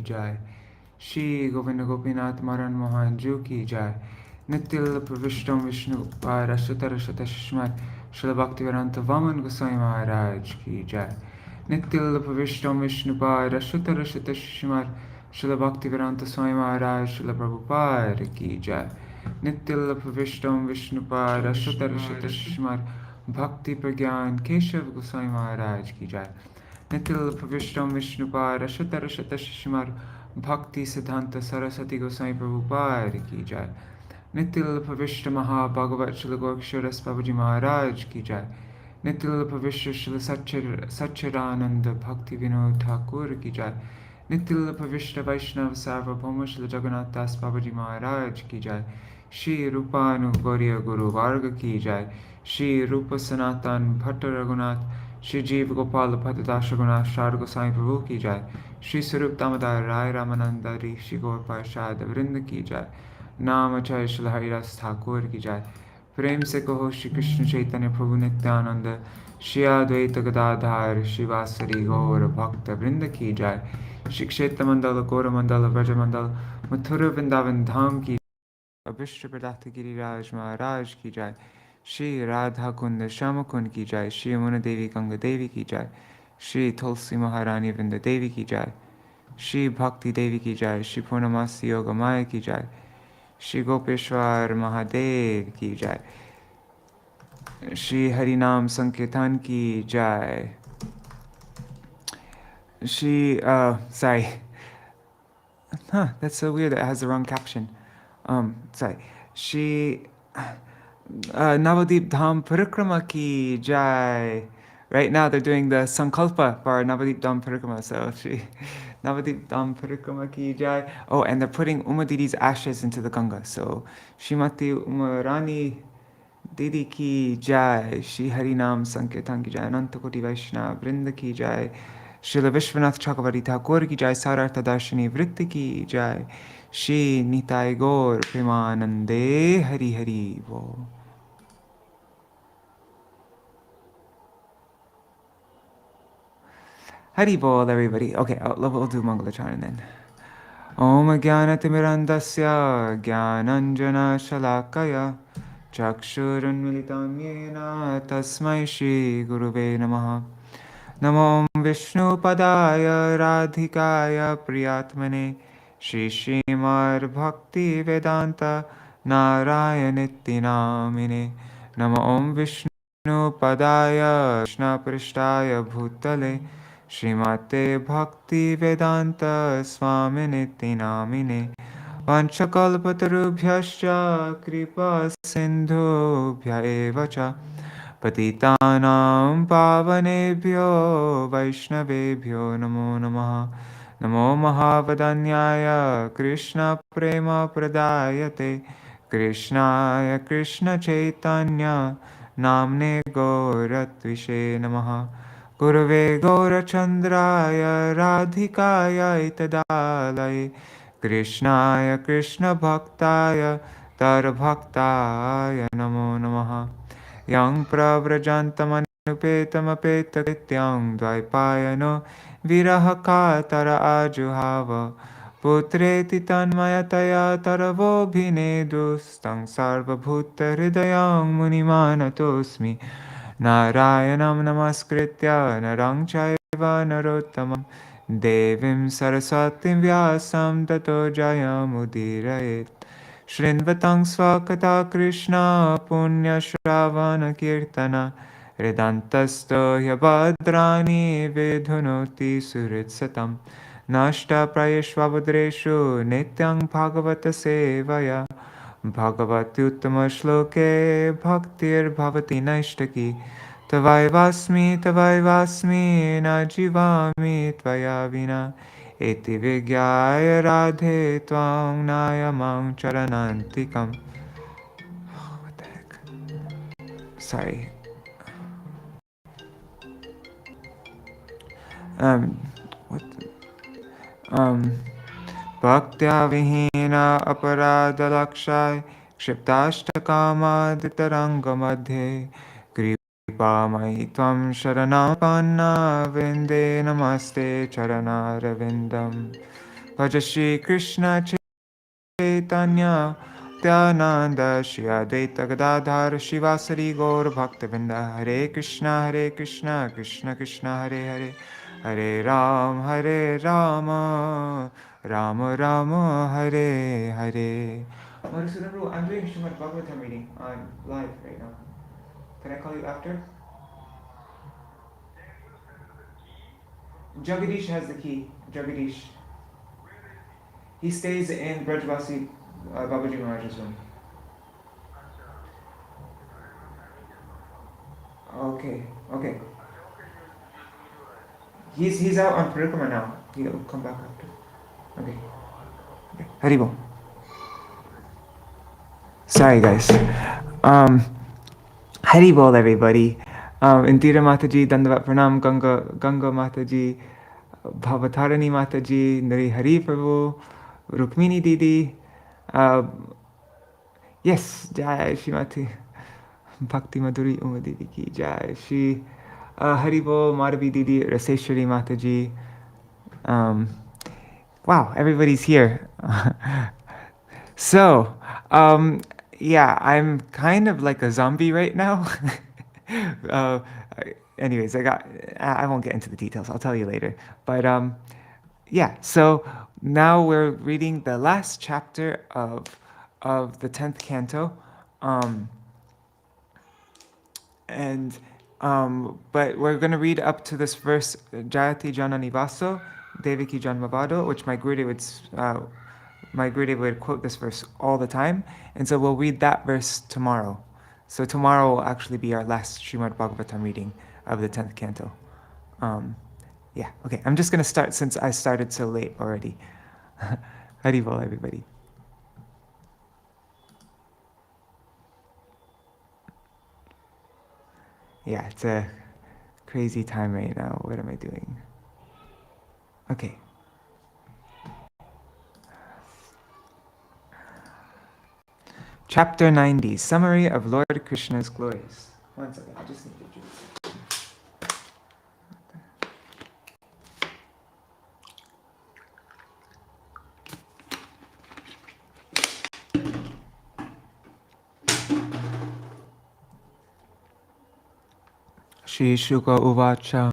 jai. Shri Govinda Gopinath Maran Mohan Ju ki jai. Nityal Pravishtam Vishnu Parashutara Shatashmat Srila Bhaktivedanta Vaman Goswami Maharaj ki jai. Nityal Pravishtam Vishnu Parashutara Shatashmat Srila Bhaktivedanta Swami Maharaj Srila Prabhupada ki jai. Nityal Pravishtam Vishnu Parashutara Shatashmat Bhakti Pragyan Keshav Goswami Maharaj ki jai. Nityal Pravishtam Vishnu Parashutara Shatashmat Bhakti Siddhanta Saraswati Goswami Prabhupada ki jai. Nityal Pravishta Maha Bhagavat Srila Gorksharas Babaji Maharaj ki jai. Nityal Pravishta Srila Satchirananda Bhakti Vinod Ṭhākura ki jai. Nityal Pravishta Vaishnava Sarvabhauma Srila Jagannath Das Babaji Maharaj ki jai. Shri Rupanu Gauriya Guru Varga ki jai. Shri Rupa Sanatan Bhatta Raghunath Shri Jeev Gopal Bhattadash Raghunath Shar Goswami Prabhu ki jai. Shri Sarup Damodar Rai Ramanandari Shri Gaur Parshad Vrinda ki jai. नाम आचार्य श्री हरिदास ठाकुर की जय. प्रेम से कहो श्री कृष्ण चैतन्य प्रभु नित्यानंद श्री अद्वैत गदाधर शिवासरी गौर भक्त वृंद की जय. श्री क्षेत्र मंडल गौर मंडल ब्रज मंडल मथुरा वृंदावन धाम की अभिष्ट प्रदात गिरिराज महाराज की जय. श्री राधा कुंद श्याम कुंड की जय. श्री यमुना देवी गंगा देवी की जय. श्री तुलसी महारानी वृंद देवी की जय. श्री भक्ति देवी की जय. श्री पूर्णमासी योग माया की जय. श्री गोपेश्वर महादेव की जय. श्री हरिनाम संकीर्तन की जय. Shri, sorry. That's so weird. It has the wrong caption. Sorry. Shri Navadip Dham Parikrama ki jai. Right now they're doing the Sankalpa for Navadip Dham Parikrama. So Shri Navadip Dham Parikrama ki jai. Oh, and they're putting Uma Didi's ashes into the Ganga. So Shrimati Umarani Didi ki jai. Shri Harinam Sankirtan ki jai. Anantakoti Vaishnava Vrinda ki jai. Śrīla Viśvanātha Cakravartī Ṭhākura ki jai. Sārārtha-darśinī vritti ki jai. Shri Nitai Gaur Premanande Hari Hari Vo. Hari Bol, everybody. Okay, we'll do Mangalacharana then. Om Jnana-timirandasya Jnananjana Shalakaya Chakshurunmilitam Yena Tasmai Shri Guruve Namaha. Namo Vishnu Padaya Radhikaya Priyatmane Shri Śrīmad-Bhakti Vedanta Narayanitti Namine. Namo Om Vishnu Padaya Krishna Prishtaya Bhutale Śrīmate Bhakti Vedanta Swaminitti Namine. Vanchakalpatarubhyascha Kripa Sindhubhya eva cha Patitanam pavanebhyo Vaishnavebhyo Namo Namaha. Namo Mahavadanyaya Krishna Prema Pradayate Krishnaya Krishna Chaitanya Namne Gauratvishe Namaha. Gurave Gaurachandraya Radhikaya Itadalaya Krishnaya Krishna Bhaktaya Tarbhaktaya Namo Namaha. Yang pravrajantamanupetamapetakrityang dvaipayano virahakatara ajuhava putreti tanmayataya taravobhinedustang sarvabhuta hridayang munimanatosmi Narayanam namaskritya narang chaiva narottamam devim saraswatim vyasam tato jayamudiraet. Shrinvatang Svakata Krishna Punya Shravana Kirtana Redantasto Yabhadrani Vidhunoti Suritsatam Nashta Prayeshvabhadreshu Nityang Bhagavata Sevaya Bhagavati Uttama Shloke Bhaktir Bhavati Naishtaki Tavaivasmi Najivami Tvaya Vina Iti Vigyaya Radhe Tvang Nayamang Charanantikam. What the heck? Sorry. What? Bhaktya Vihina Aparada Lakshai Kshiptashtakama Ditaranga Madhe Kripamai Tvam Sharanapanna Vinde Namaste Charanara Vindam. Bhaja Shri Krishna Chaitanya Nityananda Shri Advaita Gadadhar Shivasari Gaur Bhaktavinda Hare Krishna Krishna Krishna Hare Hare Hare Rama Rama Rama Hare Hare. Madhusudan Prabhu, I'm doing Śrīmad-Bhāgavatam reading on live right now. Can I call you after? Jagadish has the key. Jagadish. He stays in Brajvasi Babaji Maharaj's room. Okay. He's out on Parikrama now. He'll come back after. Okay. Haribol. Sorry guys. Haribol everybody. Indira Mataji, Dandavat Pranam, Ganga Mataji, Bhavatarani Mataji, Nari Hari Prabhu, Rukmini Didi. Yes, Jai Shrimati Bhakti Madhuri Uma Didi ki Jai. Shri Haribol, Madhavi Didi, Raseshwari Mataji. Wow, everybody's here. So, yeah, I'm kind of like a zombie right now. Anyways, I won't get into the details. I'll tell you later. But yeah, so now we're reading the last chapter of the 10th canto. But we're going to read up to this verse, Jayati Janani Vaso, Devaki Janmavado, which my Gurudev would quote this verse all the time. And so we'll read that verse tomorrow. So tomorrow will actually be our last Śrīmad-Bhāgavatam reading of the 10th canto. Yeah, okay. I'm just going to start since I started so late already. Haribol, everybody. Yeah, it's a crazy time right now. What am I doing? Okay. Chapter 90, Summary of Lord Krishna's Glories. One second, I just need to drink. Shri Shuka Uvacha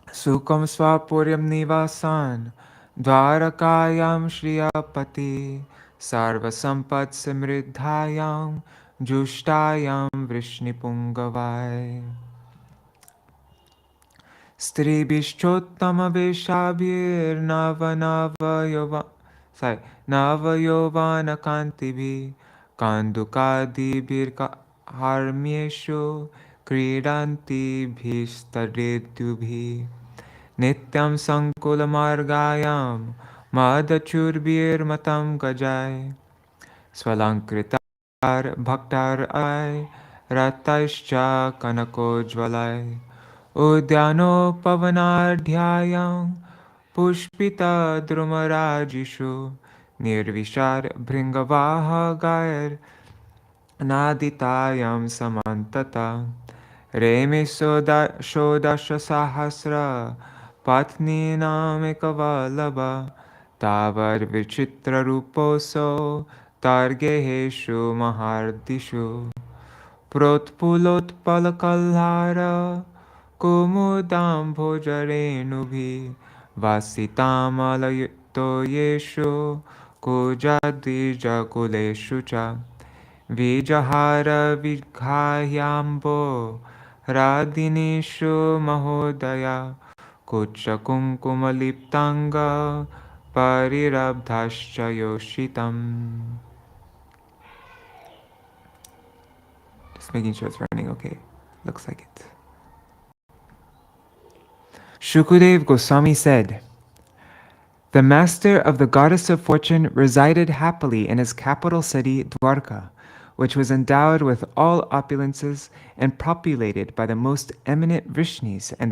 Sukam Swapuryam Nivasan Dvarakayam Shriyapati Sarva Sampat Simriddhayam Jushtayam Vrishnipungavai Stri Bishchottama Vishabhir Nava Yovana Kantibi Kandukadi Birka Harmyeshu Kridanti Bhistadetubhi Nityam Sankula Margayam Madhachurbir Matam Gajai Swalankritar Bhaktar Ai Rataischa Kanako Jvalai Udyano Pavanardhyayam Pushpita Drumarajishu Nirvishar Bhringavaha Gair Naditayam Samantata Reme Shodasha Sahasra Patni Namekavalabha Tavar Vichitra Ruposo Targeheshu Mahardishu Protpulot Palakalhara Kumudam Bhojarenubhi Vasitam Alayuto Yeshu Kujadija Kuleshu Cha Vijahara Vidghayambo Radinishu Mahodaya Kucha Kunkumaliptanga Parirabdhascha Yoshitam. Just making sure it's running okay. Looks like it. Shukadev Goswami said, "The master of the goddess of fortune resided happily in his capital city, Dwarka, which was endowed with all opulences and populated by the most eminent Vrishnis and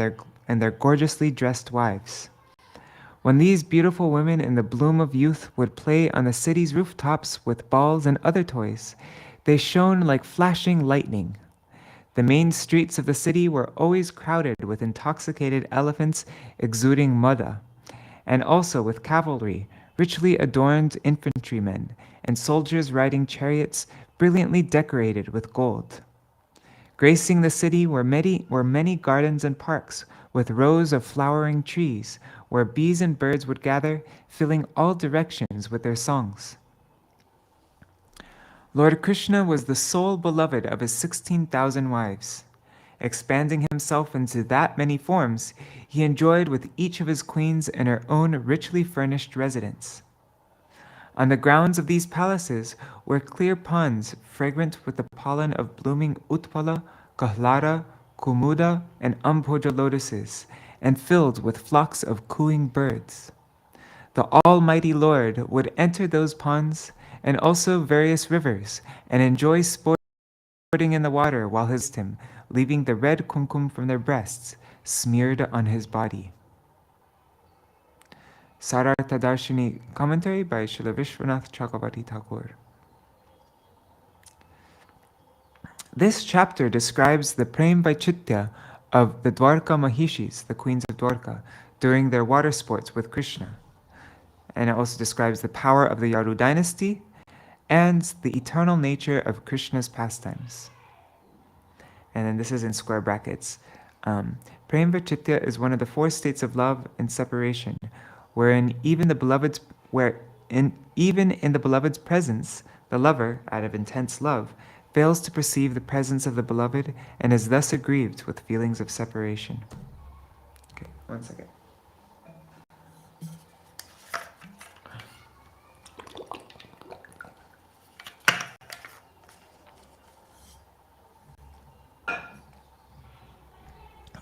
their gorgeously dressed wives. When these beautiful women in the bloom of youth would play on the city's rooftops with balls and other toys, they shone like flashing lightning. The main streets of the city were always crowded with intoxicated elephants exuding mudha, and also with cavalry, richly adorned infantrymen, and soldiers riding chariots brilliantly decorated with gold. Gracing the city were many gardens and parks, with rows of flowering trees, where bees and birds would gather, filling all directions with their songs. Lord Krishna was the sole beloved of his 16,000 wives. Expanding himself into that many forms, he enjoyed with each of his queens in her own richly furnished residence. On the grounds of these palaces were clear ponds fragrant with the pollen of blooming utpala, kahlara, kumuda, and amboja lotuses, and filled with flocks of cooing birds. The Almighty Lord would enter those ponds and also various rivers and enjoy sporting in the water while his him, leaving the red kumkum from their breasts smeared on his body. Sārārtha-darśinī commentary by Śrīla Viśvanātha Cakravartī Ṭhākura. This chapter describes the prem vaichitya of the Dwarka Mahishis, the queens of Dwarka, during their water sports with Krishna. And it also describes the power of the Yaru dynasty and the eternal nature of Krishna's pastimes. And then this is in square brackets. Prem vaichitya is one of the four states of love and separation, wherein even in the beloved's presence, the lover, out of intense love, fails to perceive the presence of the beloved and is thus aggrieved with feelings of separation. Okay, one second.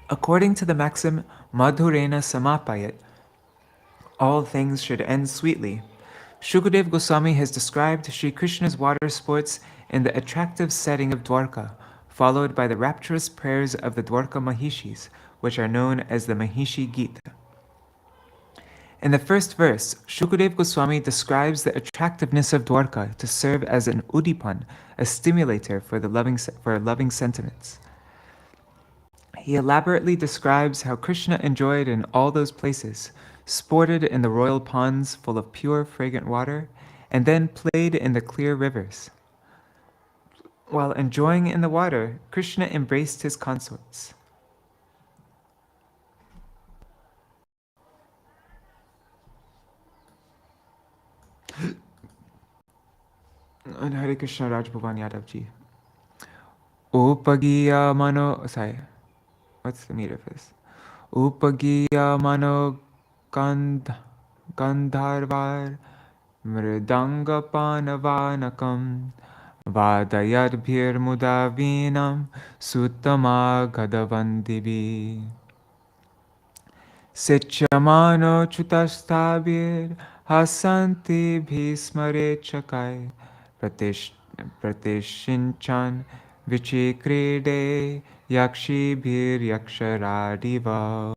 According to the maxim, madhurena samapayat, all things should end sweetly, Shukadeva Goswami has described Sri Krishna's water sports in the attractive setting of Dwarka, followed by the rapturous prayers of the Dwarka Mahishis, which are known as the Mahishi Gita. In the first verse, Shukadeva Goswami describes the attractiveness of Dwarka to serve as an udipan, a stimulator for loving sentiments. He elaborately describes how Krishna enjoyed in all those places, sported in the royal ponds full of pure, fragrant water, and then played in the clear rivers. While enjoying in the water, Krishna embraced his consorts. And Hare Krishna Raj Bhuvan Yadav ji. Upagiya mano, sorry, what's the meter of this? Upagiya mano gandharvar mridanga panavanakam vadayadbhir mudavinam sutama gadavandivi sichamano chutastabir hasanti bhismare chakai pratishinchan vichikride yakshibhir yaksharadiva.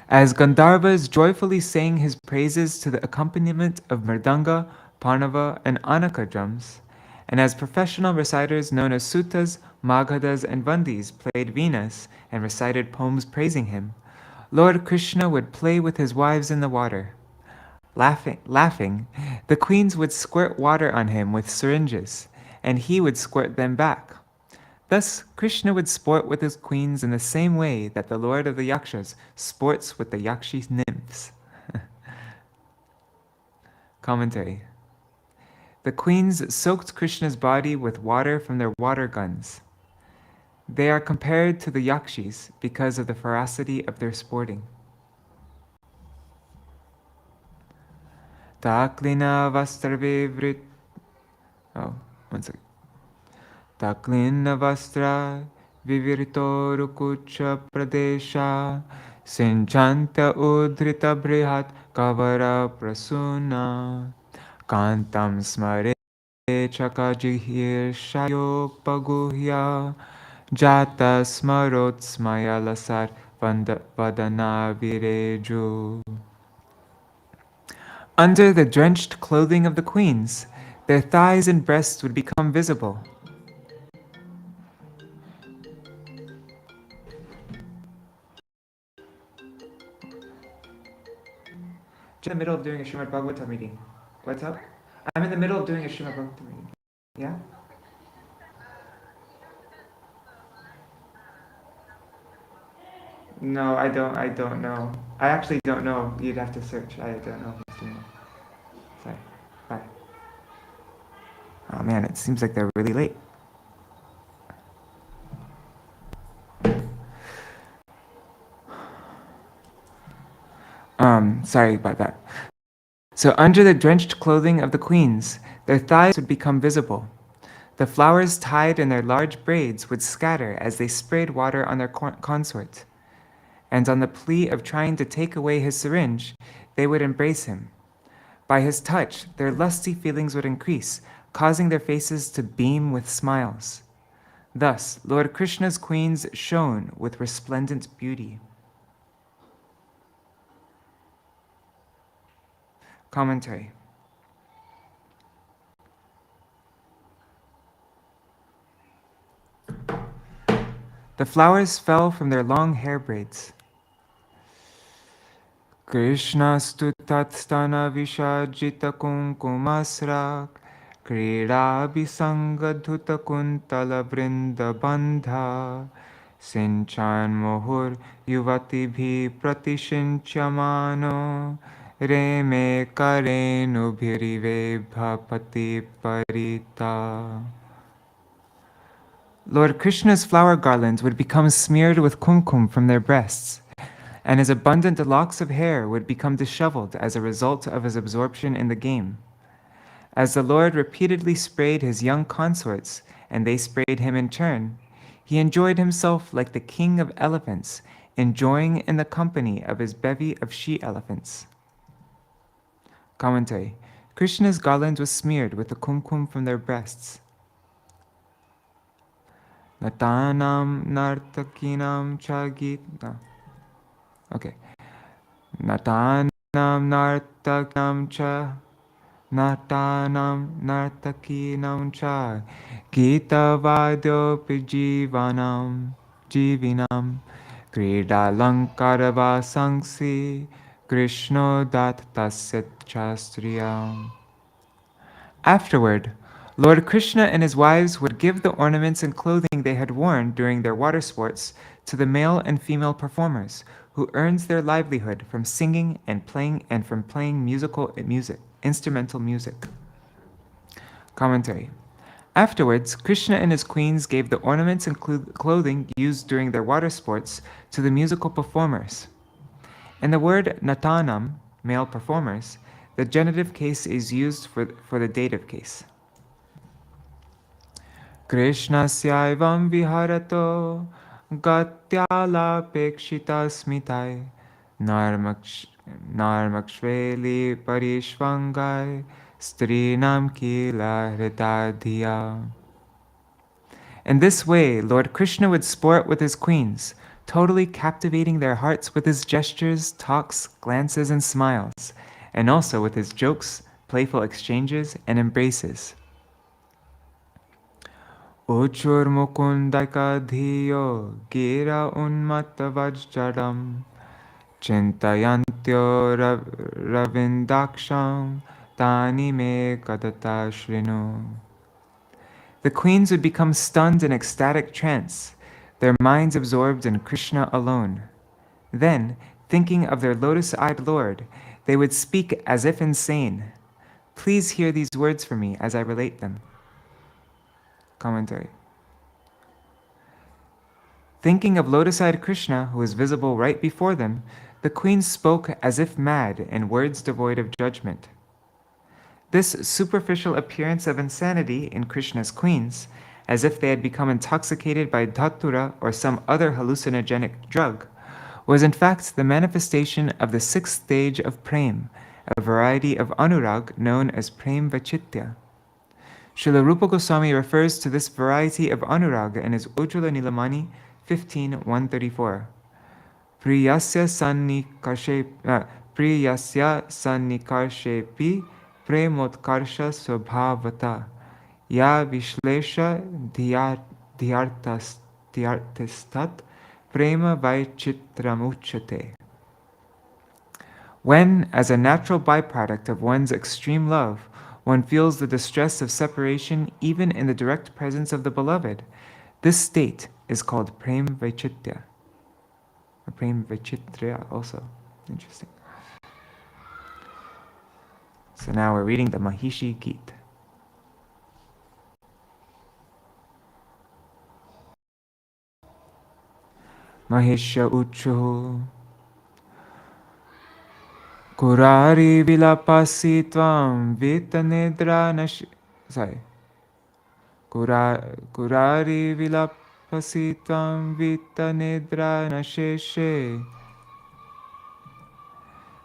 As Gandharvas joyfully sang his praises to the accompaniment of mridanga, parnava, and anaka drums, and as professional reciters known as suttas, maghadas, and vandis played venas and recited poems praising him, Lord Krishna would play with his wives in the water. Laughing, the queens would squirt water on him with syringes, and he would squirt them back. Thus, Krishna would sport with his queens in the same way that the Lord of the Yakshas sports with the Yakshi nymphs. Commentary. The queens soaked Krishna's body with water from their water guns. They are compared to the Yakshis because of the ferocity of their sporting. Taklina vastra vivrit. Oh, one second. Taklina vastra vivirito rukucha pradesha sinchanta udrita brihat kavara prasuna kantam smare chakajihir shayo paguhya jata smarot smaya lasar vadana vireju. Under the drenched clothing of the queens, their thighs and breasts would become visible. In the middle of doing a Śrīmad-Bhāgavatam reading. What's up? I'm in the middle of doing a Śrīmad-Bhāgavatam reading. Yeah? No, I don't know. I actually don't know. You'd have to search. I don't know if he's doing it. Sorry. Bye. Oh man, it seems like they're really late. Sorry about that. So under the drenched clothing of the queens, their thighs would become visible. The flowers tied in their large braids would scatter as they sprayed water on their consort. And on the plea of trying to take away his syringe, they would embrace him. By his touch, their lusty feelings would increase, causing their faces to beam with smiles. Thus, Lord Krishna's queens shone with resplendent beauty. Commentary. The flowers fell from their long hair braids. Krishnastu tatstana vishajita kunkumasrak krida bisangadhuta kuntala vrinda bandha sinchan mohur yuvati bhi pratishinchamano reme karenu bhirive bhapati parita. Lord Krishna's flower garlands would become smeared with kumkum from their breasts, and his abundant locks of hair would become disheveled as a result of his absorption in the game. As the Lord repeatedly sprayed his young consorts, and they sprayed him in turn, he enjoyed himself like the king of elephants, enjoying in the company of his bevy of she-elephants. Commentary. Krishna's garland was smeared with the kumkum from their breasts. Natanam nartakinam chagit. No. Okay. Natanam nartakinam cha. Natanam nartakinam cha. Gita vadyopi jivinam. Krida lankarava sangsi. Krishno dat tasit chastriyam. Afterward, Lord Krishna and his wives would give the ornaments and clothing they had worn during their water sports to the male and female performers, who earns their livelihood from singing and playing instrumental music. Commentary. Afterwards, Krishna and his queens gave the ornaments and clothing used during their water sports to the musical performers. In the word natanam, male performers, the genitive case is used for the dative case. Krishnasyavam viharato gatyala pekshita smitai narmakshveli parishvangai strinam kila hritadhiya. In this way, Lord Krishna would sport with his queens, totally captivating their hearts with his gestures, talks, glances, and smiles, and also with his jokes, playful exchanges, and embraces. Uchur mukundaika dhiyo gira unmata vajjadam chintayantyo ravindaksham tani me kadata shrinu. The queens would become stunned in ecstatic trance, their minds absorbed in Krishna alone. Then, thinking of their lotus-eyed Lord, they would speak as if insane. Please hear these words for me as I relate them. Commentary. Thinking of lotus-eyed Krishna, who is visible right before them, the queens spoke as if mad in words devoid of judgment. This superficial appearance of insanity in Krishna's queens, as if they had become intoxicated by Ṭhākura or some other hallucinogenic drug, was in fact the manifestation of the sixth stage of prem, a variety of anurag known as prem vachitya. Srila Rupa Goswami refers to this variety of anurag in his Ujjvala Nilamani 15.134. Priyasya sannikarshepi premotkarsha swabhavata ya vishlesha dhyartistat prema vaichitramuchate. When, as a natural byproduct of one's extreme love, one feels the distress of separation even in the direct presence of the beloved, this state is called prem vaichitya. Or prem vaichitrya also. Interesting. So now we're reading the Mahishi Gita. Mahishya uchu Kurari vilapasi tvam vitanedra nashi. Sorry. Kurari vilapasi tvam vitanedra nasheshe.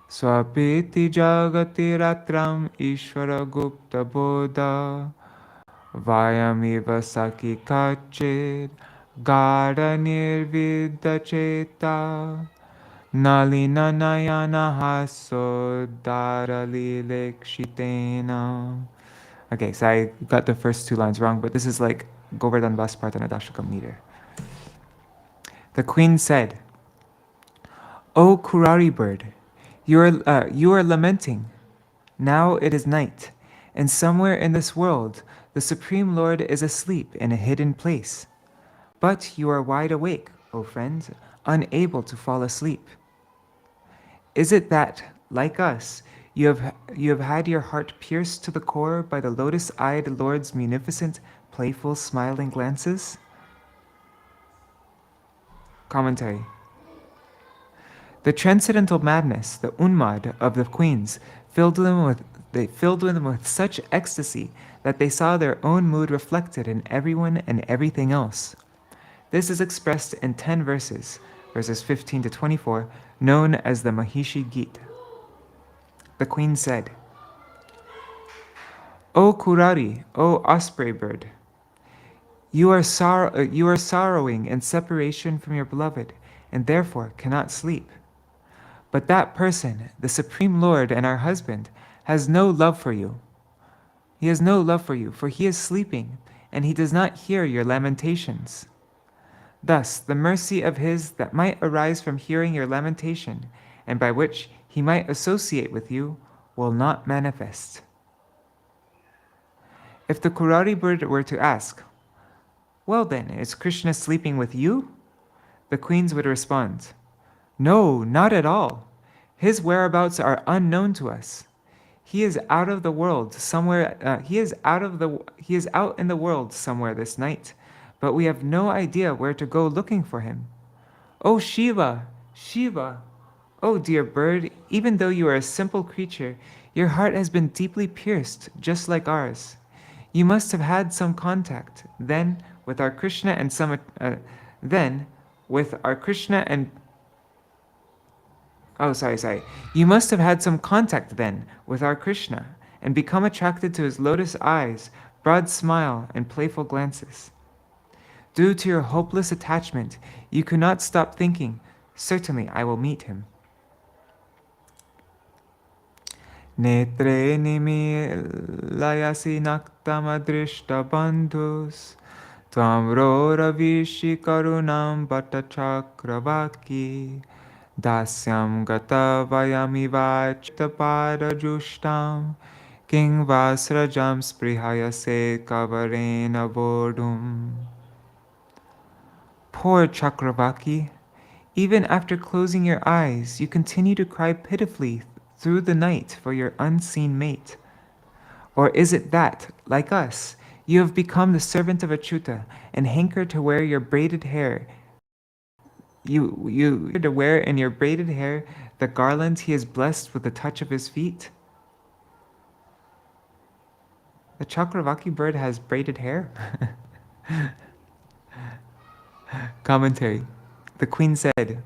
Swapiti jagati ratram ishvara gupta bodha. Vayamiva saki kachid gada nirvidha cheta. Nalina nayana haso daralilekshitena. Okay, so I got the first two lines wrong, but this is like Govardhan Vaspartana Dashakam meter. The queen said, "O Kurari bird, you are lamenting. Now it is night, and somewhere in this world the Supreme Lord is asleep in a hidden place. But you are wide awake, O friend, unable to fall asleep. Is it that, like us, you have had your heart pierced to the core by the lotus-eyed Lord's munificent, playful, smiling glances?" Commentary. The transcendental madness, the unmad of the queens, filled them with such ecstasy that they saw their own mood reflected in everyone and everything else. This is expressed in 10 verses, verses 15 to 24, known as the Mahishi Gita. The queen said, "O Kurari, O osprey bird, you are sorrowing in separation from your beloved, and therefore cannot sleep. But that person, the Supreme Lord and our husband, has no love for you. He has no love for you, for he is sleeping, and he does not hear your lamentations. Thus, the mercy of his that might arise from hearing your lamentation, and by which he might associate with you, will not manifest." If the Kurari bird were to ask, "Well then, is Krishna sleeping with you?" the queens would respond, "No, not at all. His whereabouts are unknown to us. He is out of the world somewhere. He is out in the world somewhere this night, but we have no idea where to go looking for him. Oh Shiva, Shiva! Oh dear bird, even though you are a simple creature, your heart has been deeply pierced, just like ours. You must have had some contact then with our Krishna and You must have had some contact then with our Krishna and become attracted to his lotus eyes, broad smile, and playful glances. Due to your hopeless attachment, you could not stop thinking, 'Certainly I will meet him.' Netre nimilayasi naktamadrishta bandhus tvam roravishi karunam bhatta Cakravartī dasyam gata vayamiva chitapada king vasrajam sprihayase kavarena vodum." Poor Cakravartī, even after closing your eyes, you continue to cry pitifully through the night for your unseen mate. Or is it that, like us, you have become the servant of Achyuta and hanker to wear your braided hair? You to wear in your braided hair the garland he has blessed with the touch of his feet? The Cakravartī bird has braided hair? Commentary. The queen said,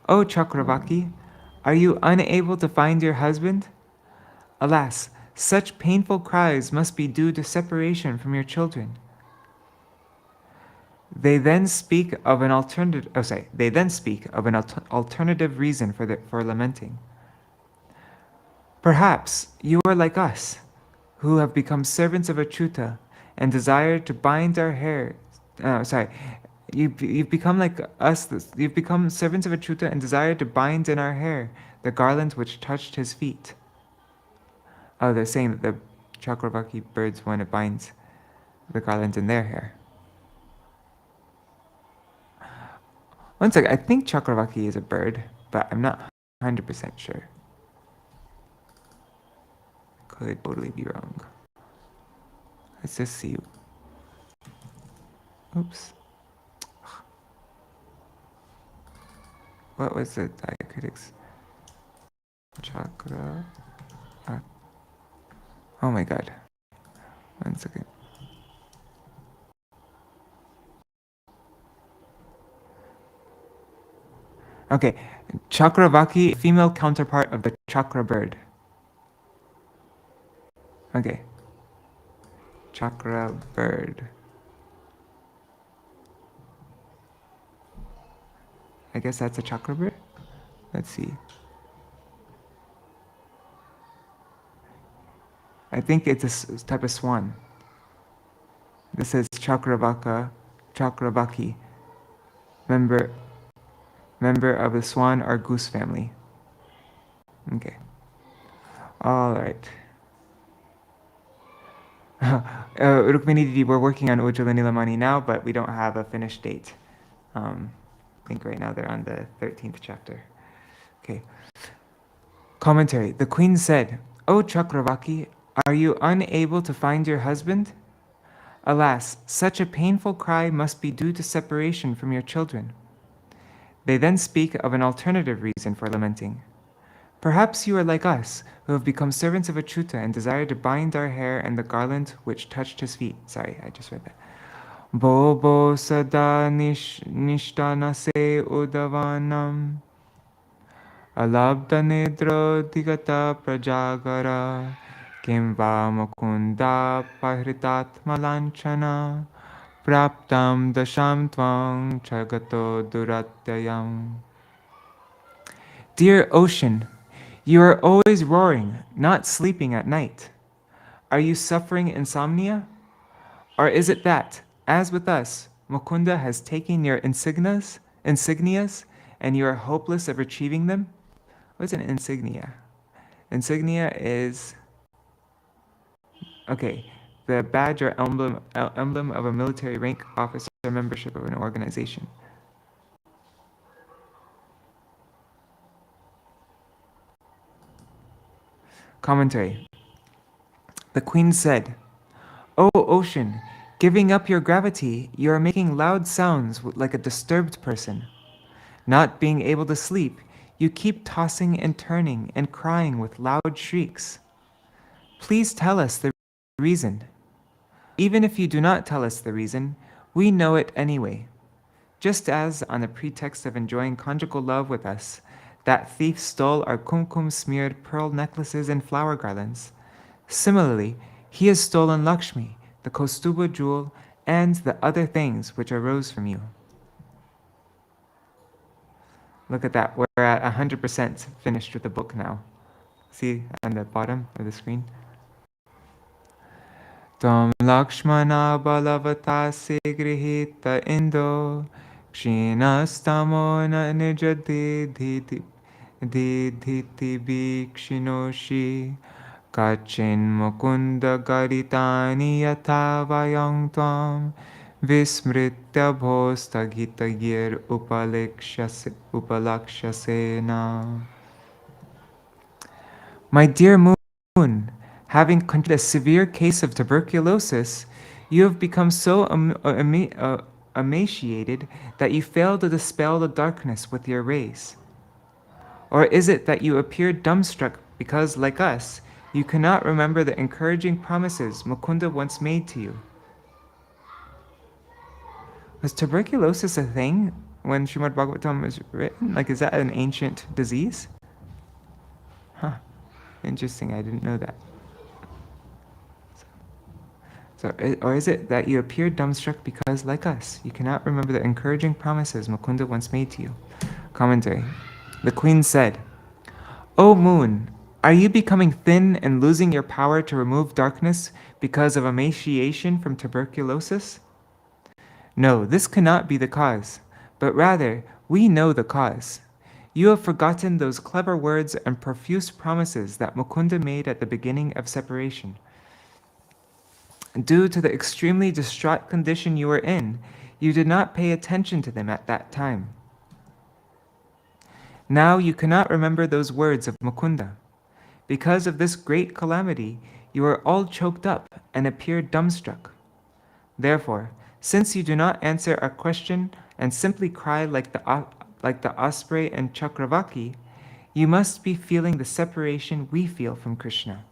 "O Cakravartī, are you unable to find your husband? Alas, such painful cries must be due to separation from your children." They then speak of an alternative reason for lamenting. Perhaps you are like us, who have become servants of Achyuta and desire to bind our hair. You've become like us. You've become servants of Achyuta and desire to bind in our hair the garland which touched his feet. Oh, they're saying that the Cakravartī birds when it binds the garland in their hair. One second, I think Cakravartī is a bird, but I'm not 100% sure. Could totally be wrong. Let's just see. Oops. What was the diacritics? Chakra. Oh my god. One second. Okay. Cakravartī, female counterpart of the chakra bird. Okay. Chakra bird. I guess that's a chakra bird? Let's see. I think it's a type of swan. This is Cakravartī, member of the swan or goose family. Okay. All right. Rukmini Didi, we're working on Ujjvala Nilamani now, but we don't have a finished date. I think right now they're on the 13th chapter. Okay. Commentary. The queen said, "O Cakravartī, are you unable to find your husband? Alas, such a painful cry must be due to separation from your children." They then speak of an alternative reason for lamenting. "Perhaps you are like us, who have become servants of Achyuta and desire to bind our hair and the garland which touched his feet." Sorry, I just read that. Bobo sada nishtanase udavanam alabda nedro digata prajagara kimva mukunda pahritatma lanchana praptam dasham tvang chagato duratyayam. Dear ocean, you are always roaring, not sleeping at night. Are you suffering insomnia? Or is it that, as with us, Mukunda has taken your insignias, and you are hopeless of retrieving them? What's an insignia? Insignia is, okay, the badge or emblem of a military rank, office, or membership of an organization. Commentary. The queen said, "O ocean, giving up your gravity, you are making loud sounds like a disturbed person. Not being able to sleep, you keep tossing and turning and crying with loud shrieks. Please tell us the reason. Even if you do not tell us the reason, we know it anyway. Just as, on the pretext of enjoying conjugal love with us, that thief stole our kumkum-smeared pearl necklaces and flower garlands, similarly, he has stolen Lakshmi, the Kaustuba jewel, and the other things which arose from you." Look at that, we're at 100% finished with the book now. See on the bottom of the screen? Tam Lakshmana Balavatase Grihita Indo Kshinastamo Nijadidhiti Bhikshinoshi Kachin Mukunda Garitani Yata Vayang Tvam Vismritya Bhostagita Gir Upalakshasena. My dear moon, having contracted a severe case of tuberculosis, you have become so emaciated that you fail to dispel the darkness with your rays. Or is it that you appear dumbstruck because, like us, you cannot remember the encouraging promises Mukunda once made to you? Was tuberculosis a thing when Śrīmad-Bhāgavatam was written? Like, is that an ancient disease? Huh. Interesting, I didn't know that. Or is it that you appear dumbstruck because, like us, you cannot remember the encouraging promises Mukunda once made to you? Commentary. The queen said, "O moon, are you becoming thin and losing your power to remove darkness because of emaciation from tuberculosis? No, this cannot be the cause, but rather, we know the cause. You have forgotten those clever words and profuse promises that Mukunda made at the beginning of separation. Due to the extremely distraught condition you were in, you did not pay attention to them at that time. Now you cannot remember those words of Mukunda. Because of this great calamity, you are all choked up and appear dumbstruck. Therefore, since you do not answer our question and simply cry like the osprey and Cakravartī, you must be feeling the separation we feel from Krishna.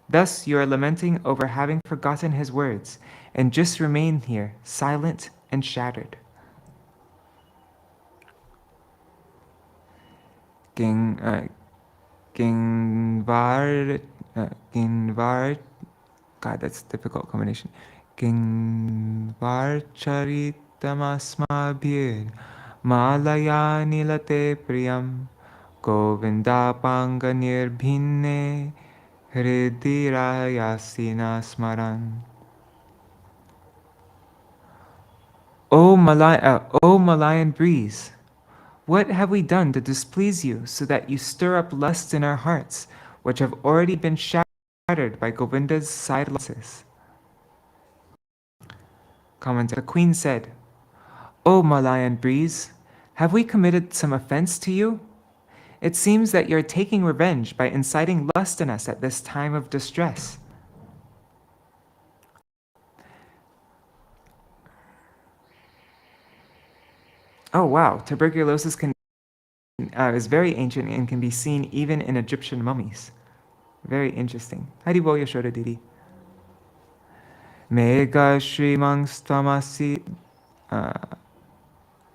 Thus you are lamenting over having forgotten his words and just remain here, silent and shattered. Ginvar, God, that's a difficult combination. Ginvar charitamasmabhir malaya nilate priyam govinda panganir bhinne hridirayasina smaran. O Malayan breeze, what have we done to displease you so that you stir up lust in our hearts, which have already been shattered by Govinda's side losses? Commentary. The queen said, O Malayan breeze, have we committed some offense to you? It seems that you are taking revenge by inciting lust in us at this time of distress. Oh wow, tuberculosis is very ancient and can be seen even in Egyptian mummies. Very interesting. Haribol Yashoda Didi. Mega Śrīmad-Bhāgavatam.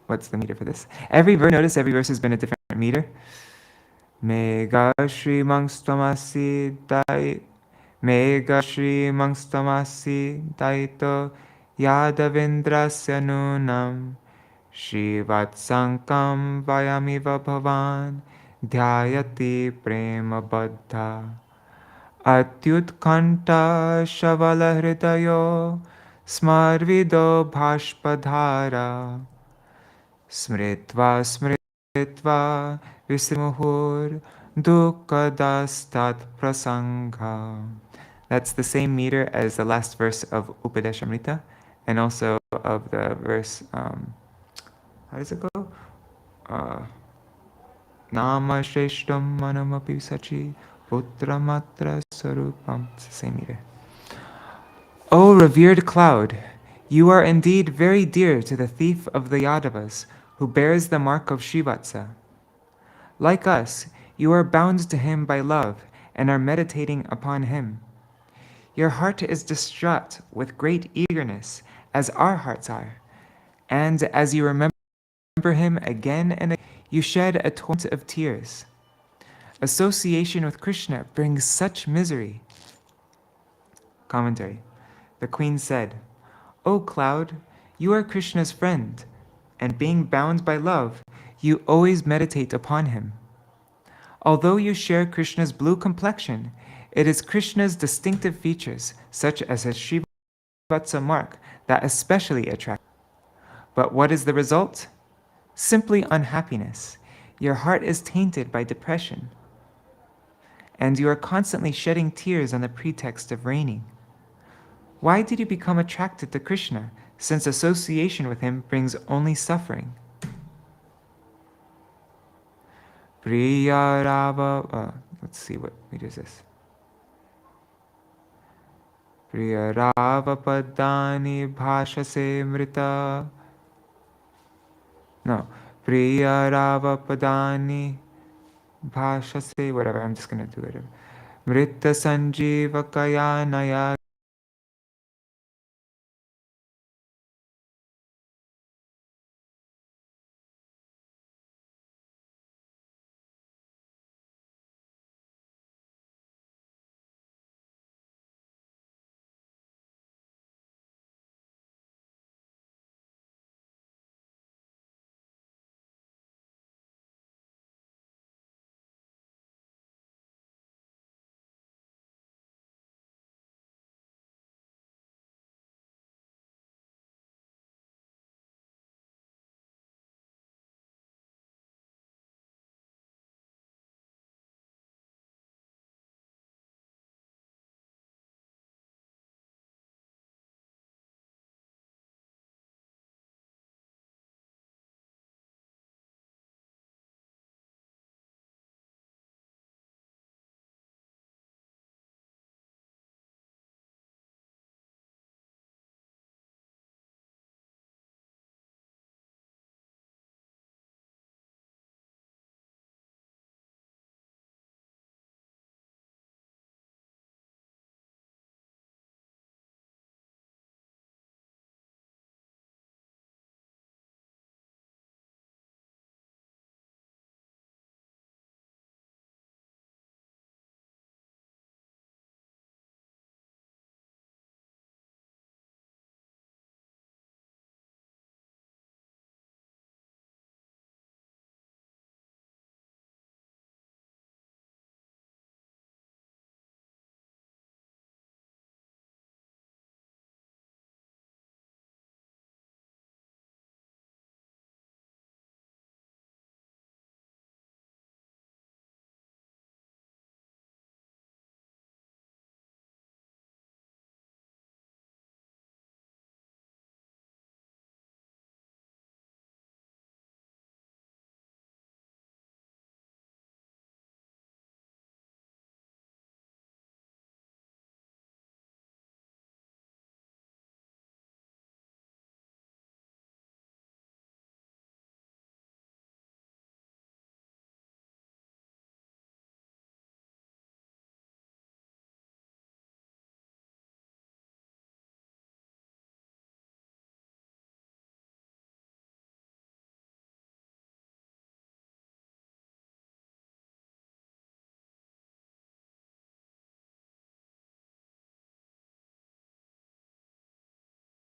What's the meter for this? Notice every verse has been a different meter. Mega Śrīmad-Bhāgavatam. Mega Śrīmad-Bhāgavatam. Daito Yadavindrasya Nunam. Shivatsankam vayamiva bhavan dhyayati prema baddha atyutkanta shavala hridayo smarvido bhashpadhara smritva smritva vismuhur dukkadastat prasangha. That's the same meter as the last verse of Upadeshamrita and also of the verse how does it go? Nama Shreshtam Manamapi Sachi Putramatra Sarupam. It's the same meter. O revered cloud, you are indeed very dear to the thief of the Yadavas, who bears the mark of Shrivatsa. Like us, you are bound to him by love and are meditating upon him. Your heart is distraught with great eagerness, as our hearts are, and as you remember him again and again, you shed a torrent of tears. Association with Krishna brings such misery. Commentary. The queen said, O cloud, you are Krishna's friend, and being bound by love, you always meditate upon him. Although you share Krishna's blue complexion, it is Krishna's distinctive features, such as his Shrivatsa mark, that especially attract. But what is the result? Simply unhappiness. Your heart is tainted by depression, and you are constantly shedding tears on the pretext of reigning. Why did you become attracted to Krishna, since association with him brings only suffering? Priya Rava, let's see, what meter is this? Priya Rava Padani Bhashase Mrita. No, Priya Rava Padani Bhashase, whatever, I'm just going to do it. Mritta Sanjeeva Kayanaya